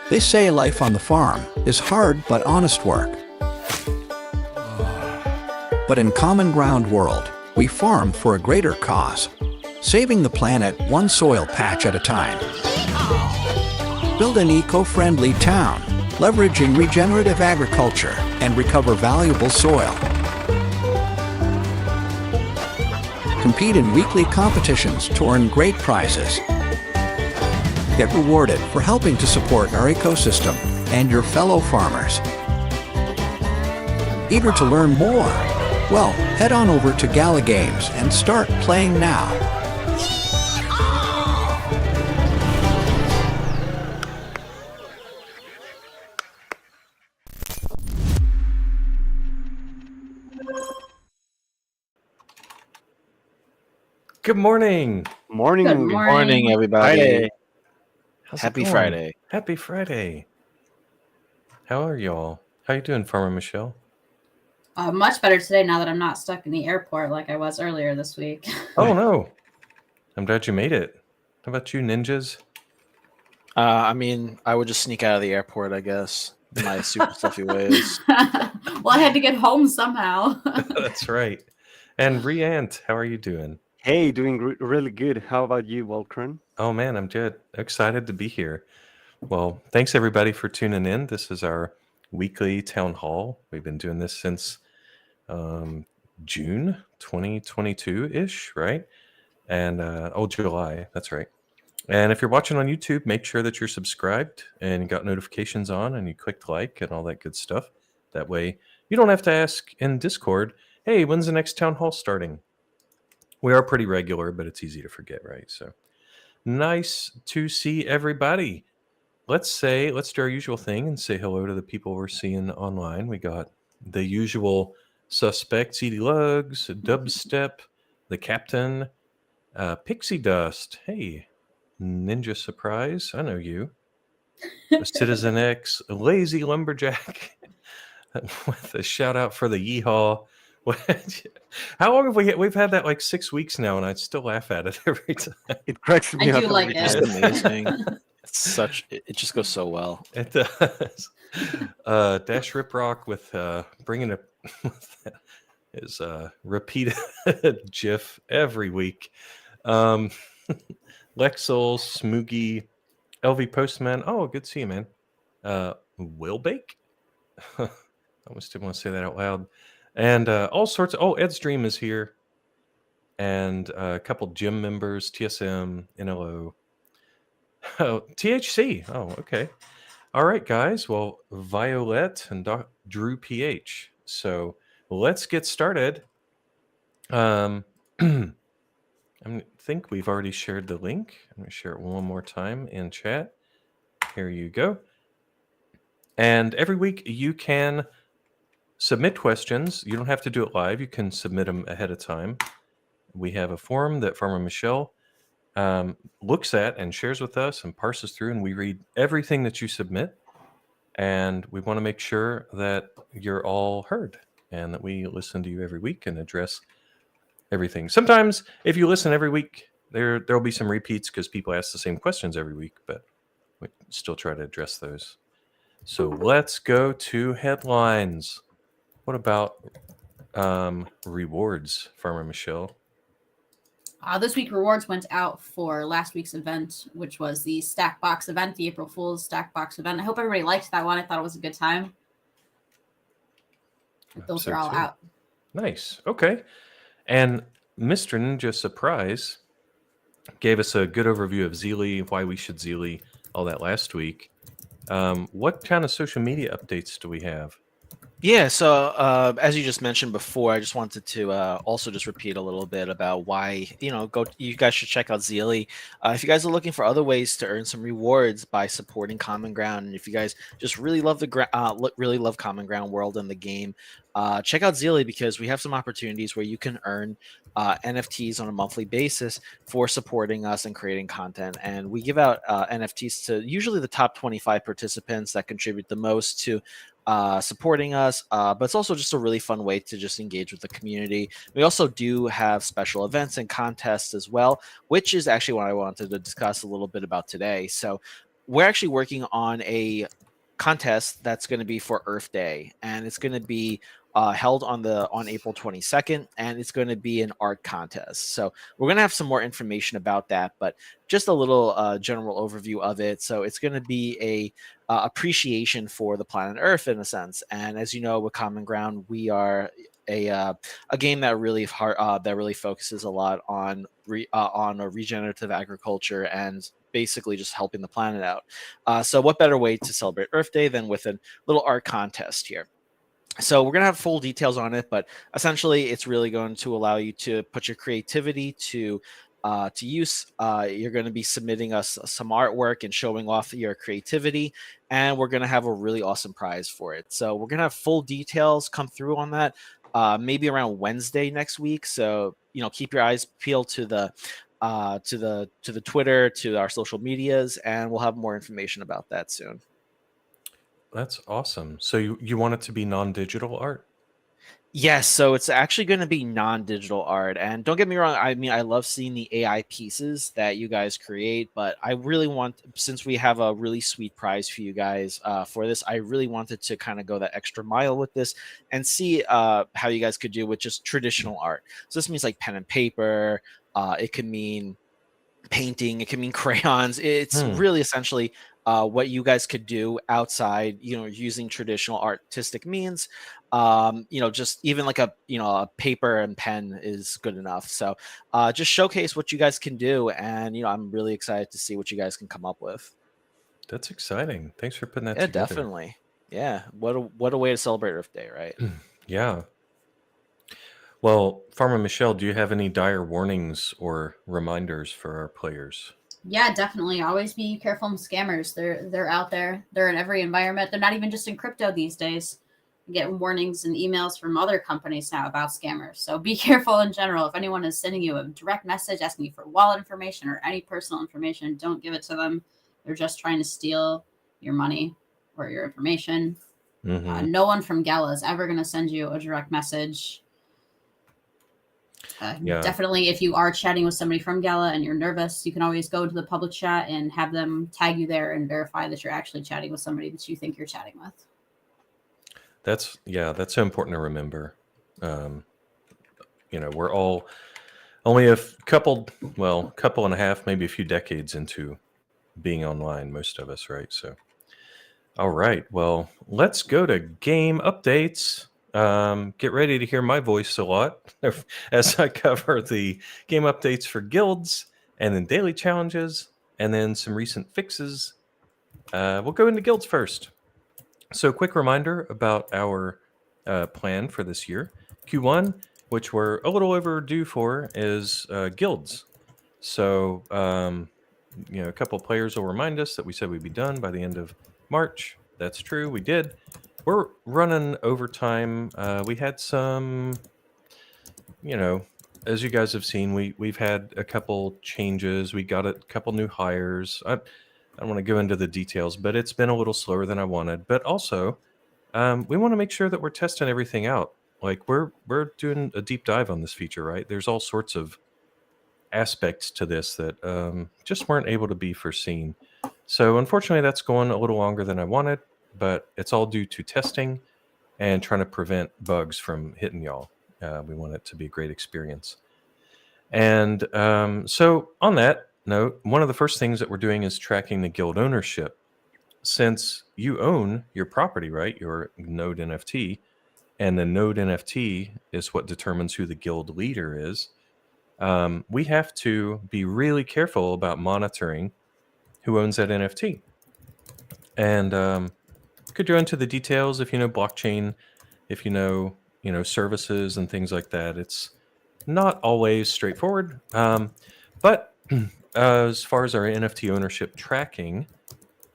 They say life on the farm is hard but honest work. But in Common Ground World, we farm for a greater cause, saving the planet one soil patch at a time. Build an eco-friendly town, leveraging regenerative agriculture and recover valuable soil. Compete in weekly competitions to earn great prizes. Get rewarded for helping to support our ecosystem and your fellow farmers. Eager to learn more? Well, head on over to Gala Games and start playing now. Good morning. Morning. Good Good morning, everybody. Friday. How's it Happy going? Friday. Happy Friday. How are y'all? How you doing, Farmer Michelle? Much better today now that I'm not stuck in the airport like I was earlier this week. Oh no. I'm glad you made it. How about you, ninjas? I mean, I would just sneak out of the airport, I guess, in my super fluffy ways. Well, I had to get home somehow. That's right. And Riant, how are you doing? Hey, doing really good. How about you, Walkern? Oh man, I'm good. Excited to be here. Well, thanks everybody for tuning in. This is our weekly town hall. We've been doing this since June 2022-ish, right? And July, that's right. And if you're watching on YouTube, make sure that you're subscribed and you got notifications on and you clicked like and all that good stuff. That way you don't have to ask in Discord, hey, when's the next town hall starting? We are pretty regular, but it's easy to forget, right? So nice to see everybody. Let's do our usual thing and say hello to the people we're seeing online. We got the usual suspects, Zealy Lugs, Dubstep, the Captain, Pixie Dust. Hey, Ninja Surprise. I know you. Citizen X, Lazy Lumberjack, with a shout out for the yeehaw. How long have we've had that like 6 weeks now, and I still laugh at it every time. It cracks me I up. do like It's it. amazing. It just goes so well. It does. Dash Riprock with bringing it is repeated GIF every week. Lexel, Smoogie, LV Postman. Oh, good to see you, man. Willbake. I almost didn't want to say that out loud. And all sorts of. Oh, Ed's Dream is here, and a couple gym members: TSM, NLO. Oh, THC. Oh, okay. All right, guys. Well, Violet and Drew PH. So let's get started. I think we've already shared the link. I'm going to share it one more time in chat. Here you go. And every week you can submit questions. You don't have to do it live. You can submit them ahead of time. We have a form that Farmer Michelle looks at and shares with us and parses through, and we read everything that you submit. And we want to make sure that you're all heard and that we listen to you every week and address everything. Sometimes if you listen every week, there'll be some repeats because people ask the same questions every week, but we still try to address those. So let's go to headlines. What about rewards, Farmer Michelle? This week rewards went out for last week's event, which was the Stack Box event, the April Fool's Stack Box event. I hope everybody liked that one. I thought it was a good time. Those are all out. Nice. Okay. And Mr. Ninja Surprise gave us a good overview of Zealy, why we should Zealy, all that last week. What kind of social media updates do we have? Yeah, so as you just mentioned before, I just wanted to also just repeat a little bit about why, you guys should check out Zealy. If you guys are looking for other ways to earn some rewards by supporting Common Ground, and if you guys just really love really love Common Ground World and the game, check out Zealy because we have some opportunities where you can earn NFTs on a monthly basis for supporting us and creating content. And we give out NFTs to usually the top 25 participants that contribute the most to supporting us, but it's also just a really fun way to just engage with the community. We also do have special events and contests as well, which is actually what I wanted to discuss a little bit about today. So we're actually working on a contest that's going to be for Earth Day, and it's going to be held on April 22nd, and it's going to be an art contest. So we're going to have some more information about that, but just a little general overview of it. So it's going to be a appreciation for the planet Earth in a sense. And as you know, with Common Ground, we are a game that really focuses a lot on a regenerative agriculture and basically just helping the planet out. So what better way to celebrate Earth Day than with a little art contest here? So we're going to have full details on it, but essentially it's really going to allow you to put your creativity to use. You're going to be submitting us some artwork and showing off your creativity, and we're going to have a really awesome prize for it. So we're going to have full details come through on that maybe around Wednesday next week. So, keep your eyes peeled to the Twitter, to our social medias, and we'll have more information about that soon. That's awesome. So you want it to be non-digital art? Yes, so it's actually going to be non-digital art. And don't get me wrong, I mean, I love seeing the AI pieces that you guys create, but I really want, since we have a really sweet prize for you guys for this, I really wanted to kind of go that extra mile with this and see how you guys could do with just traditional art. So this means like pen and paper. It could mean painting. It can mean crayons. It's really essentially what you guys could do outside, using traditional artistic means. Just even like a paper and pen is good enough. So just showcase what you guys can do, and I'm really excited to see what you guys can come up with. That's exciting. Thanks for putting that Yeah, together. definitely. Yeah, what a way to celebrate Earth Day, right? Yeah. Well, Farmer Michelle, do you have any dire warnings or reminders for our players? Yeah, definitely. Always be careful from scammers. They're out there. They're in every environment. They're not even just in crypto these days. You get warnings and emails from other companies now about scammers. So be careful in general. If anyone is sending you a direct message asking you for wallet information or any personal information, don't give it to them. They're just trying to steal your money or your information. Mm-hmm. No one from Gala is ever going to send you a direct message. Definitely, if you are chatting with somebody from Gala and you're nervous, you can always go to the public chat and have them tag you there and verify that you're actually chatting with somebody that you think you're chatting with. That's so important to remember. We're all only a couple and a half, maybe a few decades into being online, most of us, right? So, all right, well, let's go to game updates. Get ready to hear my voice a lot as I cover the game updates for guilds and then daily challenges and then some recent fixes. We'll go into guilds first. So quick reminder about our plan for this year. Q1, which we're a little overdue for, is guilds. So, a couple players will remind us that we said we'd be done by the end of March. That's true. We did. We're running overtime. We had some, as you guys have seen, we've had a couple changes. We got a couple new hires. I don't want to go into the details, but it's been a little slower than I wanted. But also, we want to make sure that we're testing everything out. Like we're doing a deep dive on this feature, right? There's all sorts of aspects to this that just weren't able to be foreseen. So unfortunately, that's going a little longer than I wanted, but it's all due to testing and trying to prevent bugs from hitting y'all. We want it to be a great experience. And so on that note, one of the first things that we're doing is tracking the guild ownership. Since you own your property, right, your node NFT, and the node NFT is what determines who the guild leader is, we have to be really careful about monitoring who owns that NFT. And could go into the details if you know blockchain, if you know services and things like that. It's not always straightforward, but as far as our NFT ownership tracking,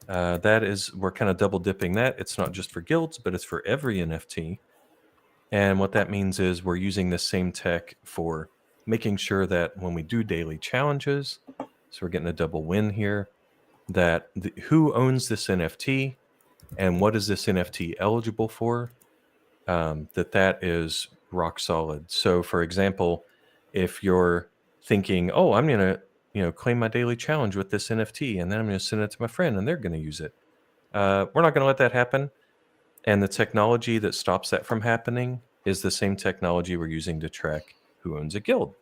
we're kind of double dipping that. It's not just for guilds, but it's for every NFT. And what that means is we're using the same tech for making sure that when we do daily challenges, so we're getting a double win here, that who owns this NFT and what is this NFT eligible for, that is rock solid. So for example, if you're thinking, oh, I'm going to claim my daily challenge with this NFT, and then I'm going to send it to my friend, and they're going to use it. We're not going to let that happen. And the technology that stops that from happening is the same technology we're using to track who owns a guild.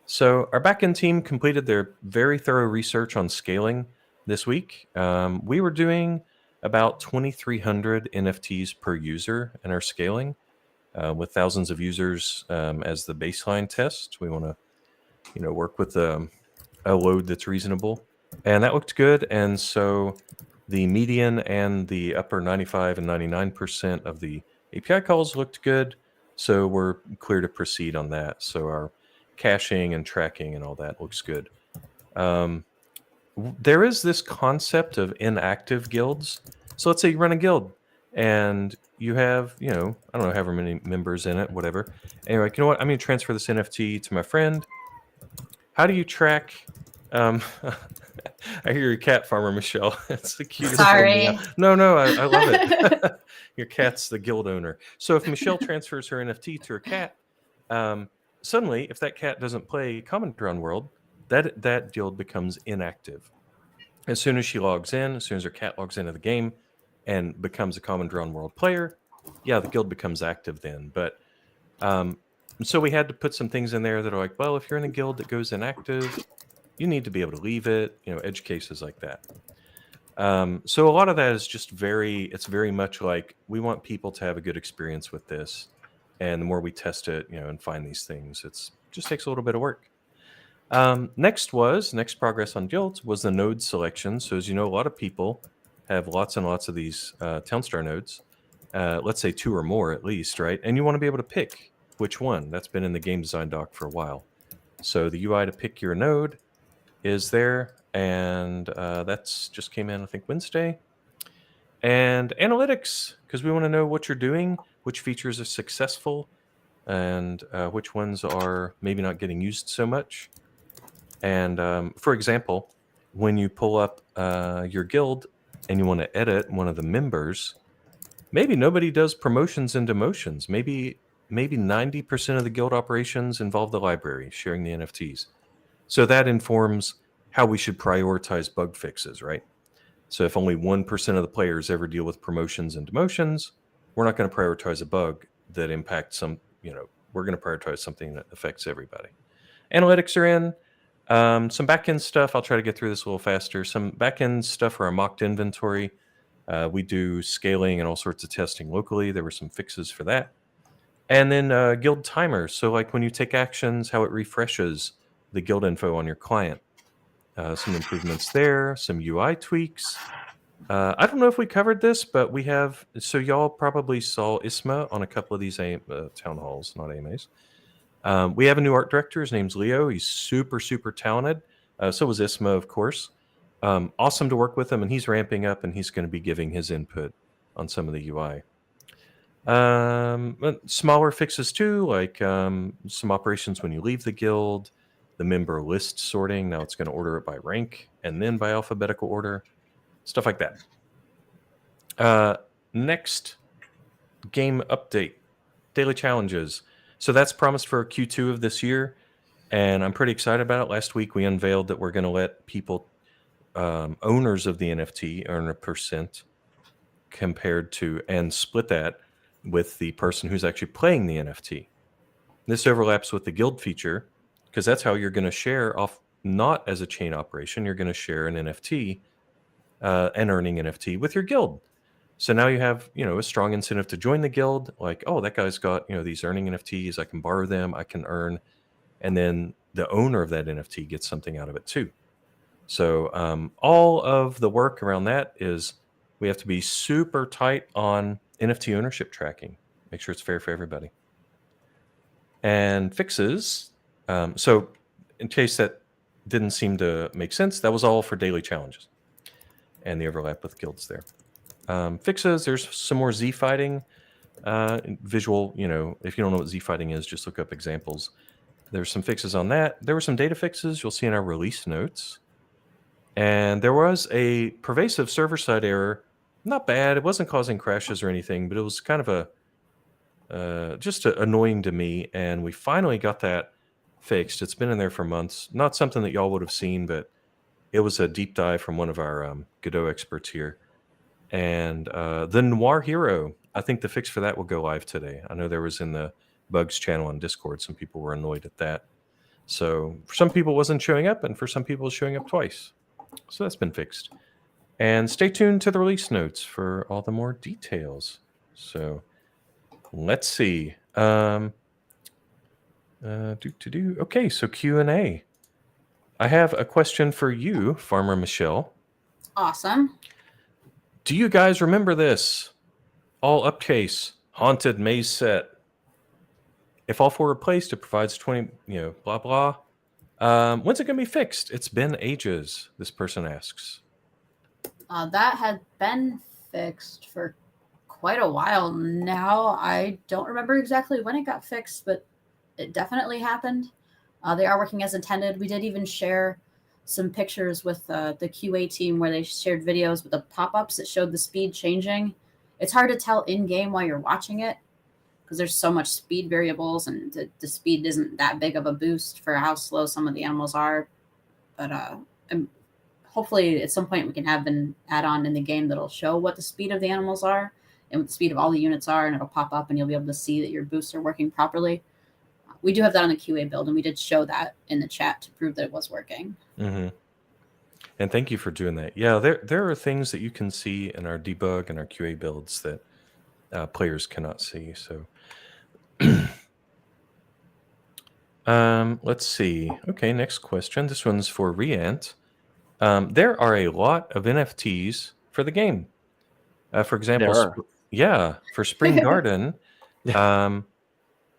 So our backend team completed their very thorough research on scaling this week. We were doing about 2,300 NFTs per user in our scaling, with thousands of users as the baseline test. We want to, work with a load that's reasonable, and that looked good. And so the median and the upper 95 and 99% of the API calls looked good. So we're clear to proceed on that. So our caching and tracking and all that looks good. There is this concept of inactive guilds. So let's say you run a guild and you have, I don't know, however many members in it, whatever. And you're like, you know what? I'm going to transfer this NFT to my friend. How do you track? I hear your cat farmer, Michelle. It's the cutest thing. Sorry. No, I love it. Your cat's the guild owner. So if Michelle transfers her NFT to her cat, suddenly, if that cat doesn't play Common Ground World, that guild becomes inactive. As soon as she logs in, as soon as her cat logs into the game and becomes a Common Ground World player, the guild becomes active then. But so we had to put some things in there that are like, well, if you're in a guild that goes inactive, you need to be able to leave it, edge cases like that. So a lot of that is just it's very much like we want people to have a good experience with this. And the more we test it, and find these things, it just takes a little bit of work. Next progress on guilds was the node selection. So as you know, a lot of people have lots and lots of these Townstar nodes. Let's say 2 or more at least, right? And you want to be able to pick which one. That's been in the game design doc for a while. So the UI to pick your node is there, and that's just came in, I think, Wednesday. And analytics, because we want to know what you're doing, which features are successful, and which ones are maybe not getting used so much. And for example, when you pull up your guild and you want to edit one of the members, maybe nobody does promotions and demotions. Maybe 90% of the guild operations involve the library, sharing the NFTs. So that informs how we should prioritize bug fixes, right? So if only 1% of the players ever deal with promotions and demotions, we're not going to prioritize a bug that impacts we're going to prioritize something that affects everybody. Analytics are in. Some backend stuff. I'll try to get through this a little faster. Some backend stuff for our mocked inventory. We do scaling and all sorts of testing locally. There were some fixes for that. And then guild timers. So like when you take actions, how it refreshes the guild info on your client. Some improvements there, some UI tweaks. I don't know if we covered this, but we have, so y'all probably saw Isma on a couple of these town halls, not AMAs. We have a new art director. His name's Leo. He's super, super talented. So was Isma, of course. Awesome to work with him, and he's ramping up, and he's going to be giving his input on some of the UI. Smaller fixes too, like some operations when you leave the guild, the member list sorting. Now it's going to order it by rank and then by alphabetical order, stuff like that. Next game update, daily challenges. So that's promised for Q2 of this year, and I'm pretty excited about it. Last week we unveiled that we're going to let people, owners of the NFT, earn a % compared to, and split that with the person who's actually playing the NFT. This overlaps with the guild feature, because that's how you're going to share off, not as a chain operation. You're going to share an NFT, an earning NFT with your guild. So now you have, a strong incentive to join the guild. Like, oh, that guy's got, these earning NFTs. I can borrow them. I can earn. And then the owner of that NFT gets something out of it too. So all of the work around that is we have to be super tight on NFT ownership tracking. Make sure it's fair for everybody. And fixes. So in case that didn't seem to make sense, that was all for daily challenges and the overlap with guilds there. Fixes, there's some more Z fighting. Visual, if you don't know what Z fighting is, just look up examples. There's some fixes on that. There were some data fixes you'll see in our release notes. And there was a pervasive server-side error. Not bad. It wasn't causing crashes or anything, but it was kind of just annoying to me. And we finally got that fixed. It's been in there for months. Not something that y'all would have seen, but it was a deep dive from one of our Godot experts here. And the Noir Hero, I think the fix for that will go live today. I know there was in the Bugs channel on Discord. Some people were annoyed at that. So for some people it wasn't showing up, and for some people it's showing up twice. So that's been fixed. And stay tuned to the release notes for all the more details. So let's see. Okay, so Q&A. I have a question for you, Farmer Michelle. Awesome. Do you guys remember this? All upcase, haunted maze set. If all 4 replaced, it provides 20, blah, blah. When's it going to be fixed? It's been ages, this person asks. That had been fixed for quite a while now. I don't remember exactly when it got fixed, but it definitely happened. They are working as intended. We did even share some pictures with the QA team where they shared videos with the pop-ups that showed the speed changing. It's hard to tell in-game while you're watching it because there's so much speed variables, and the speed isn't that big of a boost for how slow some of the animals are. But hopefully at some point we can have an add-on in the game that'll show what the speed of the animals are and what the speed of all the units are, and it'll pop up and you'll be able to see that your boosts are working properly. We do have that on the QA build, and we did show that in the chat to prove that it was working. Mm-hmm. And thank you for doing that. Yeah, there are things that you can see in our debug and our QA builds that players cannot see. So let's see. Okay, next question. This one's for Riant. There are a lot of NFTs for the game. For example, for Spring Garden,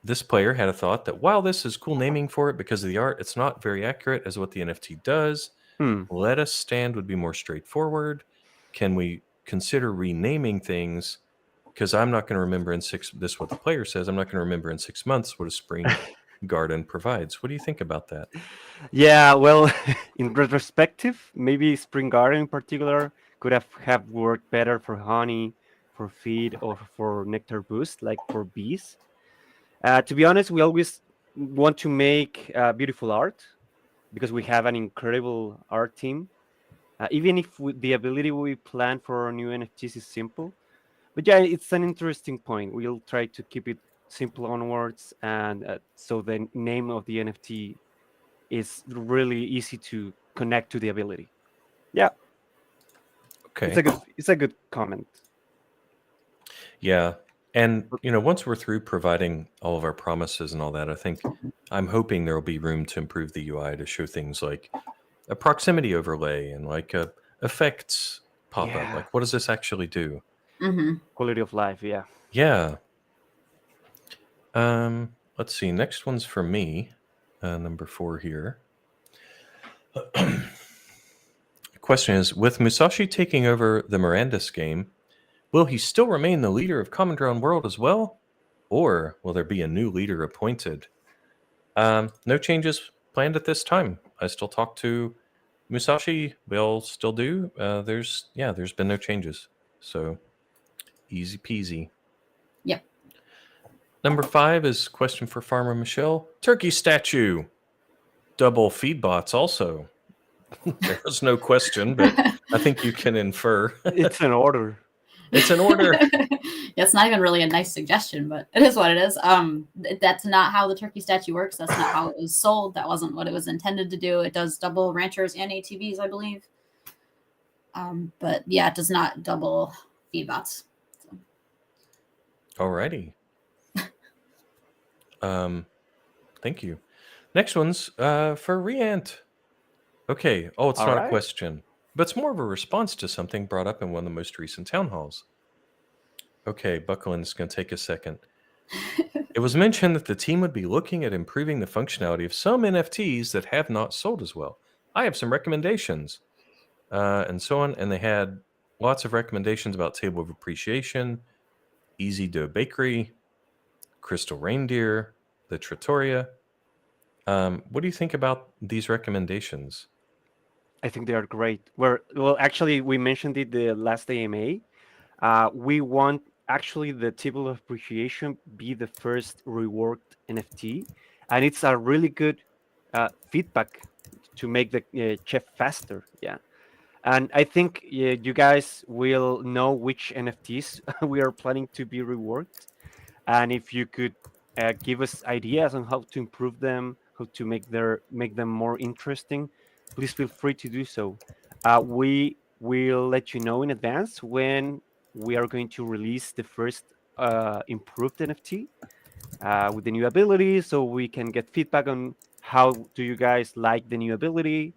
this player had a thought that while this is cool naming for it because of the art, it's not very accurate as what the NFT does. Let us stand would be more straightforward. Can we consider renaming things? Because I'm not going to remember this is what the player says, I'm not going to remember in 6 months what a Spring Garden provides. What do you think about that? Yeah, well, in retrospective, maybe Spring Garden in particular could have worked better for honey, for feed, or for nectar boost, like for bees. To be honest, we always want to make beautiful art because we have an incredible art team. Even if the ability we plan for our new NFTs is simple. But yeah, it's an interesting point. We'll try to keep it simple onwards, and so the name of the NFT is really easy to connect to the ability. Yeah. Okay. It's a good comment. Yeah. And, once we're through providing all of our promises and all that, I'm hoping there will be room to improve the UI to show things like a proximity overlay and like a effects pop up. Like, what does this actually do? Mm-hmm. Quality of life, yeah. Yeah. Let's see. Next one's for me. Number 4 here. The question is, with Musashi taking over the Mirandus game, will he still remain the leader of Common Ground World as well? Or will there be a new leader appointed? No changes planned at this time. I still talk to Musashi. We'll still do. There's been no changes. So easy peasy. Yep. Number 5 is question for Farmer Michelle. Turkey statue. Double feed bots also. There was no question, but I think you can infer. It's an order. It's an order. Yeah, it's not even really a nice suggestion, but it is what it is. That's not how the turkey statue works. That's not how it was sold. That wasn't what it was intended to do. It does double ranchers and ATVs, I believe. But yeah, it does not double feedbots. So. Alrighty. Thank you. Next one's for Riant. Okay. Oh, it's not a question, but it's more of a response to something brought up in one of the most recent town halls. Okay, buckle in. It's going to take a second. It was mentioned that the team would be looking at improving the functionality of some NFTs that have not sold as well. I have some recommendations, and so on. And they had lots of recommendations about Table of Appreciation, Easy Dough Bakery, Crystal Reindeer, the Trattoria. What do you think about these recommendations? I think they are great. Well, actually, we mentioned it the last AMA. We want actually the Table of Appreciation be the first reworked NFT, and it's a really good feedback to make the chef faster. Yeah. And I think you guys will know which NFTs we are planning to be reworked. And if you could give us ideas on how to improve them, how to make them more interesting, please feel free to do so. We will let you know in advance when we are going to release the first improved NFT with the new ability, so we can get feedback on how do you guys like the new ability.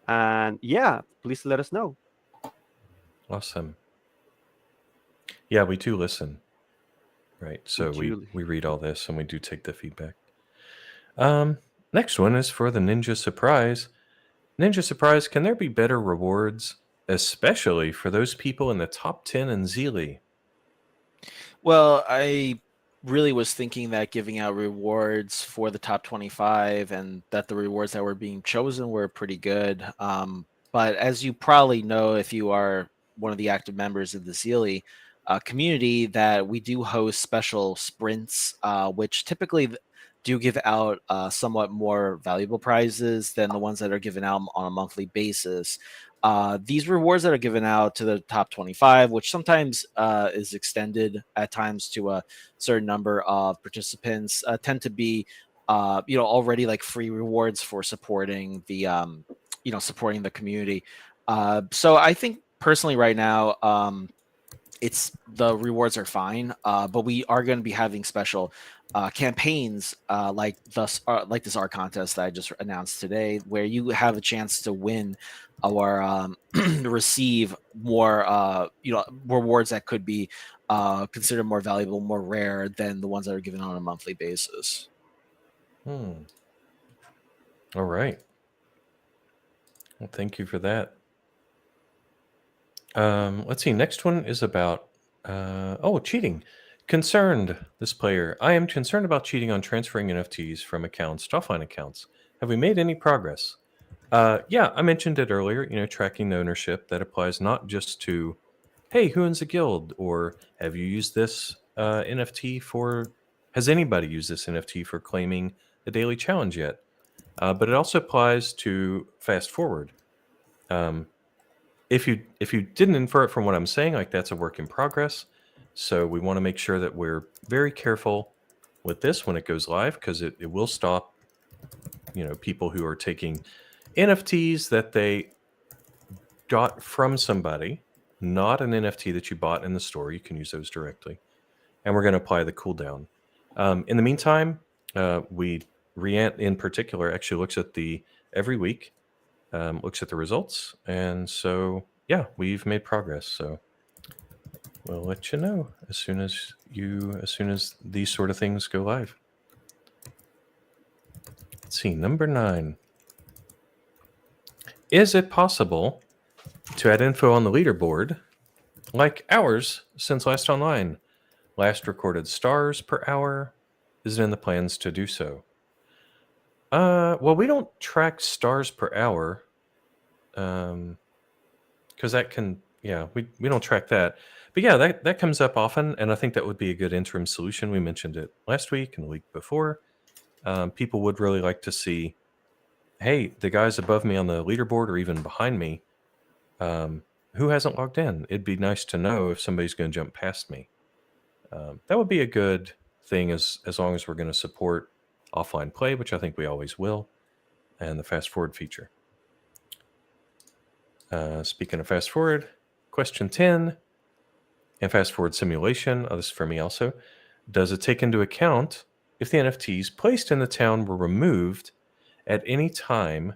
And yeah, please let us know. Awesome. Yeah, we do listen. Right. So Julie. we read all this and we do take the feedback. Next one is for the Ninja Surprise. Ninja Surprise, can there be better rewards, especially for those people in the top 10 in Zealy? Well, I really was thinking that giving out rewards for the top 25 and that the rewards that were being chosen were pretty good. But as you probably know, if you are one of the active members of the Zealy community, that we do host special sprints, which typically do give out somewhat more valuable prizes than the ones that are given out on a monthly basis. These rewards that are given out to the top 25, which sometimes is extended at times to a certain number of participants, tend to be, already like free rewards for supporting the, supporting the community. So I think personally right now, it's the rewards are fine, but we are going to be having special campaigns like this art contest that I just announced today, where you have a chance to win or receive more rewards that could be considered more valuable, more rare than the ones that are given on a monthly basis. All right. Well, thank you for that. Let's see. Next one is about cheating. Concerned, this player. I am concerned about cheating on transferring NFTs from accounts to offline accounts. Have we made any progress? Yeah, I mentioned it earlier. Tracking the ownership that applies not just to, hey, who owns a guild, or have you used this NFT for? Has anybody used this NFT for claiming a daily challenge yet? But it also applies to fast forward. If you didn't infer it from what I'm saying, like that's a work in progress. So we want to make sure that we're very careful with this when it goes live, because it will stop, people who are taking NFTs that they got from somebody, not an NFT that you bought in the store. You can use those directly. And we're going to apply the cooldown. In the meantime, Riant in particular actually looks at every week, looks at the results. And so, yeah, we've made progress. So we'll let you know as soon as these sort of things go live. Let's see, number 9. Is it possible to add info on the leaderboard like hours since last online? Last recorded stars per hour? Is it in the plans to do so? Well, we don't track stars per hour. Because that can, we don't track that. But yeah, that comes up often, and I think that would be a good interim solution. We mentioned it last week and the week before. People would really like to see, hey, the guys above me on the leaderboard or even behind me, who hasn't logged in? It'd be nice to know if somebody's going to jump past me. That would be a good thing as long as we're going to support offline play, which I think we always will, and the fast forward feature. Speaking of fast forward, question 10, and fast forward simulation, this is for me also. Does it take into account if the NFTs placed in the town were removed at any time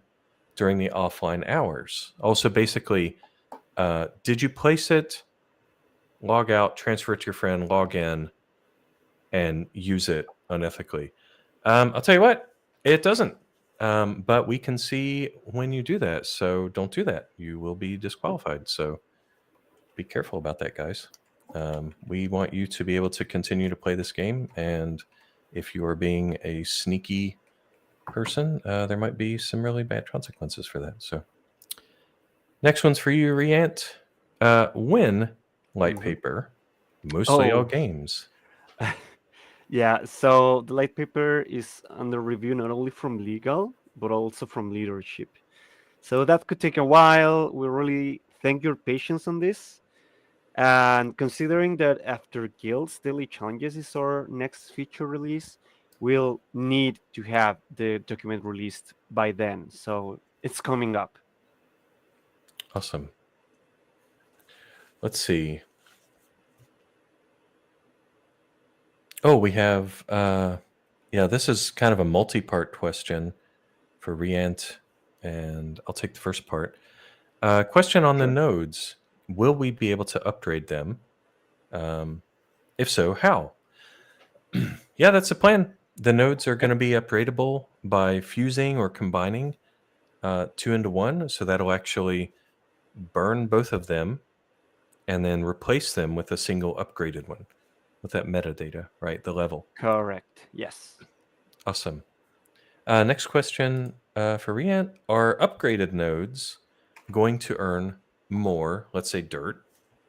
during the offline hours? Also, basically, did you place it, log out, transfer it to your friend, log in, and use it unethically? I'll tell you what, it doesn't. But we can see when you do that, so don't do that. You will be disqualified. So be careful about that, guys. We want you to be able to continue to play this game, and if you are being a sneaky person, there might be some really bad consequences for that. So next one's for you, Riant. When Lightpaper, mostly all games. Yeah, so the Lightpaper is under review not only from legal, but also from leadership. So that could take a while. We really thank your patience on this. And considering that after Guilds Daily Challenges is our next feature release, we'll need to have the document released by then. So it's coming up. Awesome. Let's see. Oh, we have, yeah, this is kind of a multi-part question for Riant, and I'll take the first part. Question on the Sure. nodes. Will we be able to upgrade them? If so, how? Yeah, that's the plan. The nodes are going to be upgradable by fusing or combining two into one. So that'll actually burn both of them and then replace them with a single upgraded one with that metadata, right? The level. Correct. Yes. Awesome. Next question for Riant. Are upgraded nodes going to earn more, let's say dirt,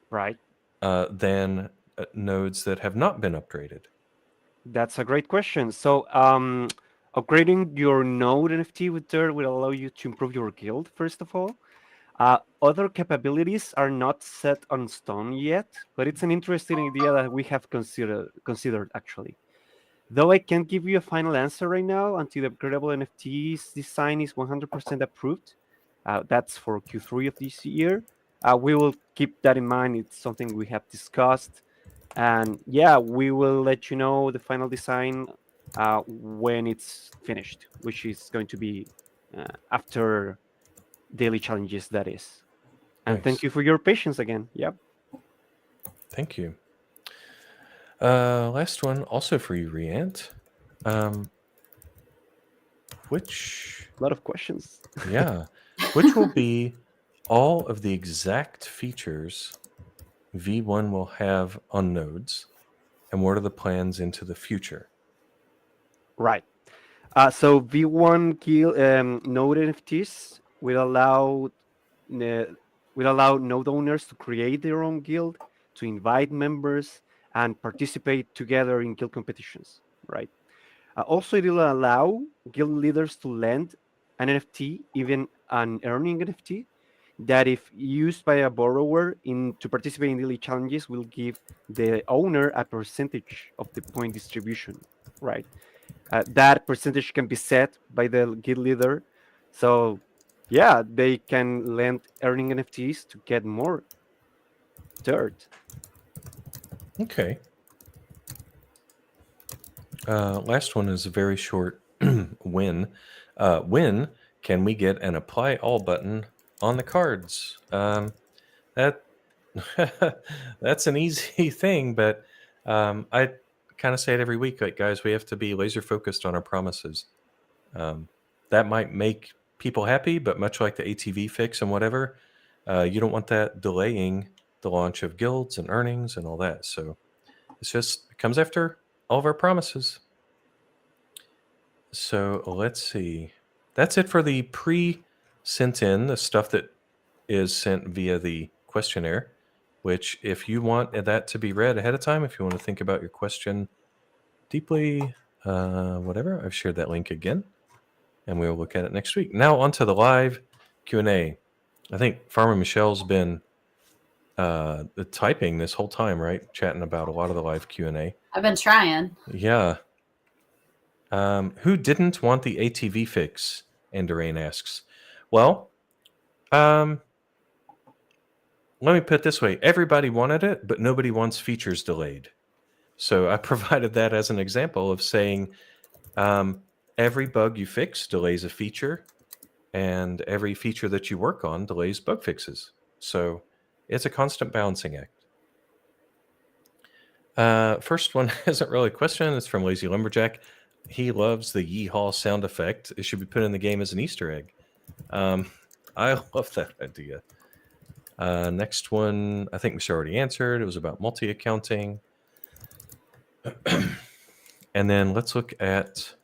Right. than nodes that have not been upgraded? That's a great question. So, upgrading your node NFT with Dirt will allow you to improve your guild, first of all. Other capabilities are not set on stone yet, but it's an interesting idea that we have considered actually. Though I can't give you a final answer right now until the upgradable NFT's design is 100% approved. That's for Q3 of this year. We will keep that in mind. It's something we have discussed. And yeah, we will let you know the final design when it's finished, which is going to be after daily challenges, that is. And thank Nice. you for your patience again. Yep. Thank you. Last one, also for you, Riant. Which, A lot of questions. yeah, which will be all of the exact features V1 will have on nodes, and what are the plans into the future? Right. So V1 node NFTs uh, will allow node owners to create their own guild, to invite members, and participate together in guild competitions. Right. Also, it will allow guild leaders to lend an NFT, even an earning NFT, that if used by a borrower to participate in daily challenges, will give the owner a percentage of the point distribution. Right. That percentage can be set by the guild leader. So, yeah, they can lend earning NFTs to get more dirt. Okay. Last one is a very short win. When can we get an apply all button on the cards? That that's an easy thing, but I kind of say it every week, like guys, we have to be laser focused on our promises. That might make people happy, but much like the ATV fix and whatever, you don't want that delaying the launch of guilds and earnings and all that. So it comes after all of our promises. So let's see. That's it for the pre-sent in, the stuff that is sent via the questionnaire, which if you want that to be read ahead of time, if you want to think about your question deeply, whatever, I've shared that link again, and we'll look at it next week. Now on to the live Q&A. I think Farmer Michelle's been typing this whole time, right? Chatting about a lot of the live Q&A. I've been trying. Yeah. Who didn't want the ATV fix? Anderain asks. Well, let me put it this way. Everybody wanted it, but nobody wants features delayed. So I provided that as an example of saying every bug you fix delays a feature, and every feature that you work on delays bug fixes. So it's a constant balancing act. First one isn't really a question. It's from Lazy Lumberjack. He loves the yeehaw sound effect. It should be put in the game as an Easter egg. I love that idea. Next one, I think Michelle already answered. It was about multi-accounting. And then let's look at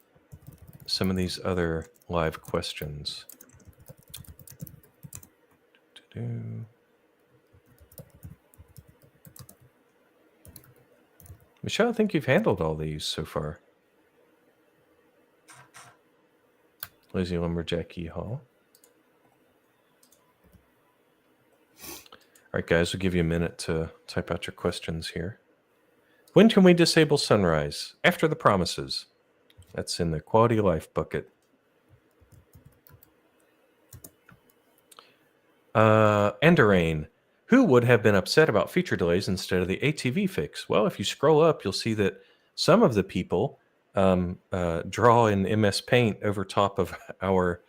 some of these other live questions. Michelle, I think you've handled all these so far. Lazy Lumberjack Hall. All right, guys, we'll give you a minute to type out your questions here. When can we disable sunrise? After the promises. That's in the quality of life bucket. Enderain. Who would have been upset about feature delays instead of the ATV fix? Well, if you scroll up, you'll see that some of the people draw in MS Paint over top of our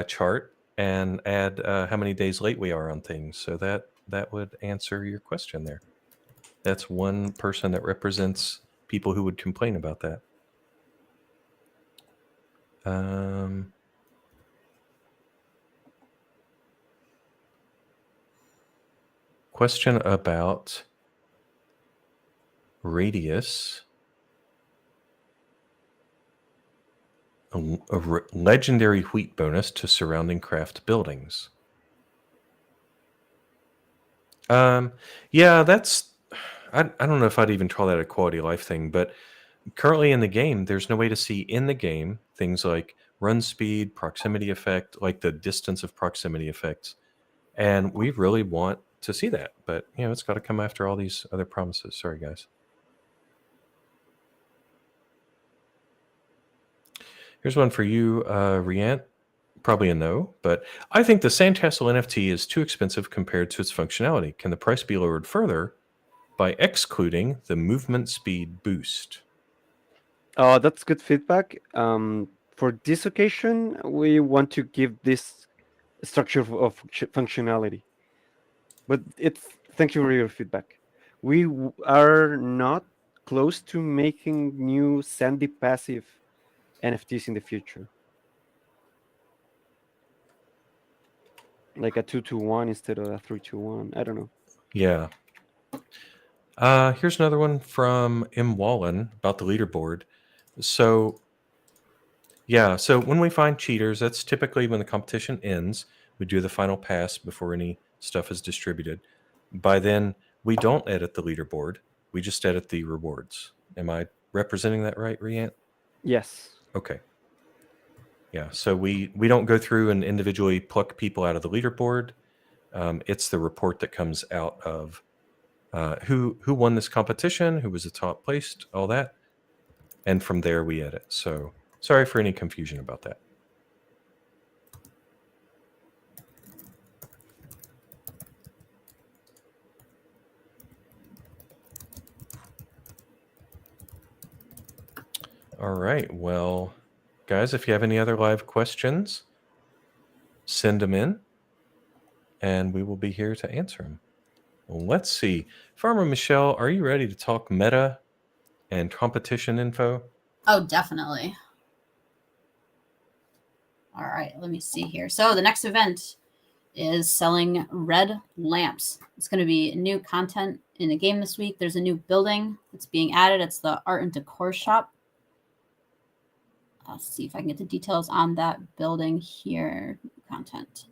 chart and add how many days late we are on things. So that would answer your question there. That's one person that represents people who would complain about that. Question about radius. A legendary wheat bonus to surrounding craft buildings. Yeah, that's... I don't know if I'd even call that a quality of life thing, but currently in the game, there's no way to see in the game things like run speed, proximity effect, like the distance of proximity effects. And we really want to see that, but it's got to come after all these other promises. Sorry, guys. Here's one for you, Riant. Probably a no, but I think the Sandcastle NFT is too expensive compared to its functionality. Can the price be lowered further by excluding the movement speed boost? Oh, that's good feedback. For this occasion, we want to give this structure of functionality. But thank you for your feedback. We are not close to making new Sandy passive NFTs in the future. Like a 2-to-1 instead of a 3-to-1. I don't know. Yeah. Here's another one from M. Wallen about the leaderboard. So when we find cheaters, that's typically when the competition ends. We do the final pass before any stuff is distributed. By then, we don't edit the leaderboard. We just edit the rewards. Am I representing that right, Riant? Yes. Okay. Yeah, so we don't go through and individually pluck people out of the leaderboard. It's the report that comes out of who won this competition, who was the top placed, all that. And from there we edit. So sorry for any confusion about that. All right, well, guys, if you have any other live questions, send them in, and we will be here to answer them. Well, let's see. Farmer Michelle, are you ready to talk meta and competition info? Oh, definitely. All right, let me see here. So the next event is selling red lamps. It's going to be new content in the game this week. There's a new building that's being added. It's the art and decor shop. I'll see if I can get the details on that building here. Content.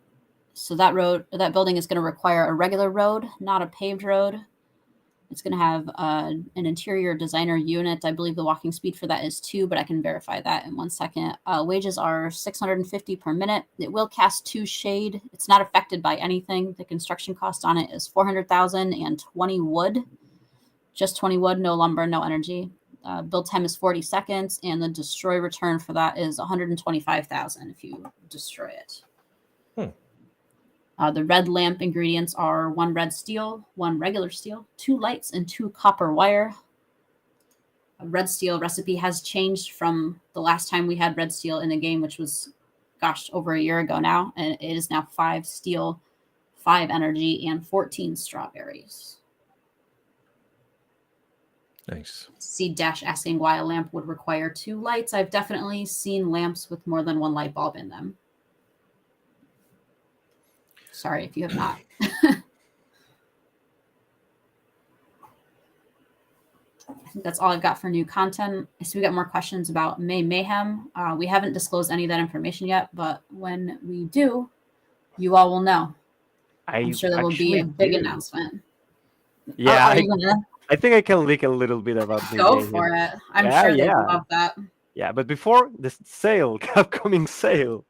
So that building is going to require a regular road, not a paved road. It's going to have an interior designer unit. I believe the walking speed for that is 2, but I can verify that in 1 second. Wages are 650 per minute. It will cast 2 shade. It's not affected by anything. The construction cost on it is 400,000 and 20 wood. Just 20 wood, no lumber, no energy. Build time is 40 seconds, and the destroy return for that is 125,000 if you destroy it. The red lamp ingredients are 1 red steel, 1 regular steel, 2 lights, and 2 copper wire. A red steel recipe has changed from the last time we had red steel in the game, which was, over a year ago now, and it is now 5 steel, 5 energy, and 14 strawberries. Nice. C Dash asking why a lamp would require 2 lights. I've definitely seen lamps with more than 1 light bulb in them. Sorry if you have not. I think that's all I've got for new content. I see we got more questions about May Mayhem. We haven't disclosed any of that information yet, but when we do, you all will know. I'm sure there will be a big announcement. Yeah, are you gonna... I think I can leak a little bit about May Go Mayhem. for it. I'm sure they love that. Yeah, but before the sale, upcoming sale,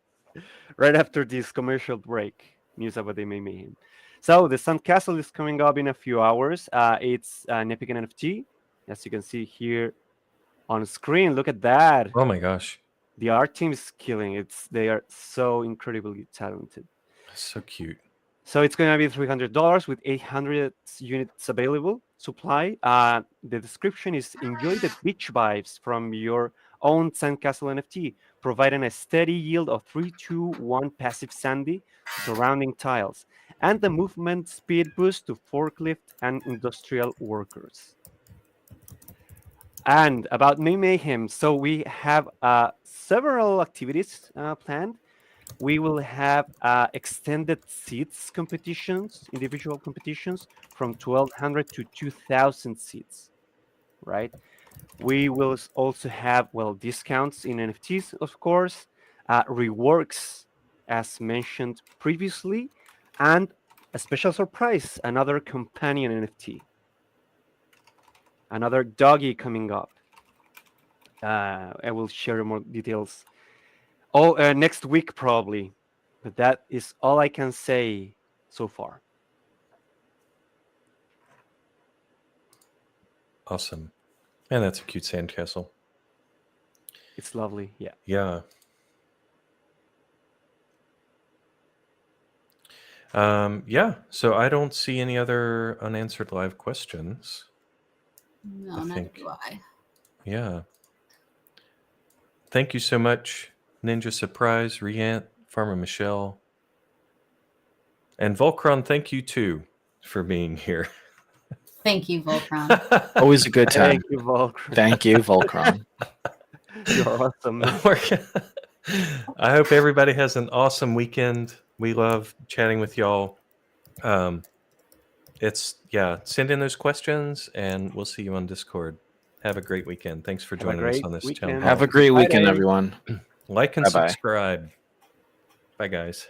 right after this commercial break, news about the Mayhem. So the Sandcastle is coming up in a few hours. It's an epic NFT, as you can see here on screen. Look at that. Oh my gosh, The art team is killing it. They are so incredibly talented. so cute. So it's going to be $300 with 800 units available supply. The description is enjoy the beach vibes from your own Sandcastle NFT, providing a steady yield of 3-2-1 passive sandy to surrounding tiles, and the movement speed boost to forklift and industrial workers. And about Mayhem, so we have several activities planned. We will have extended seats competitions, individual competitions from 1,200 to 2,000 seats, right? We will also have, well, discounts in NFTs, of course, reworks, as mentioned previously, and a special surprise, another companion NFT, another doggy coming up. I will share more details next week probably, but that is all I can say so far. Awesome. And that's a cute sandcastle. It's lovely. Yeah. Yeah. Yeah. So I don't see any other unanswered live questions. No, I neither think- do I. Yeah. Thank you so much, Ninja Surprise, Riant, Farmer Michelle, and Volcron. Thank you too for being here. Thank you, Volcron. Always a good time. Thank you, Volcron. Thank you, Volcron. You're awesome. Man. I hope everybody has an awesome weekend. We love chatting with y'all. Send in those questions and we'll see you on Discord. Have a great weekend. Thanks for Have a joining us great on this weekend. channel. Have a great weekend, Friday. everyone. Like and Bye-bye. subscribe. Bye, guys.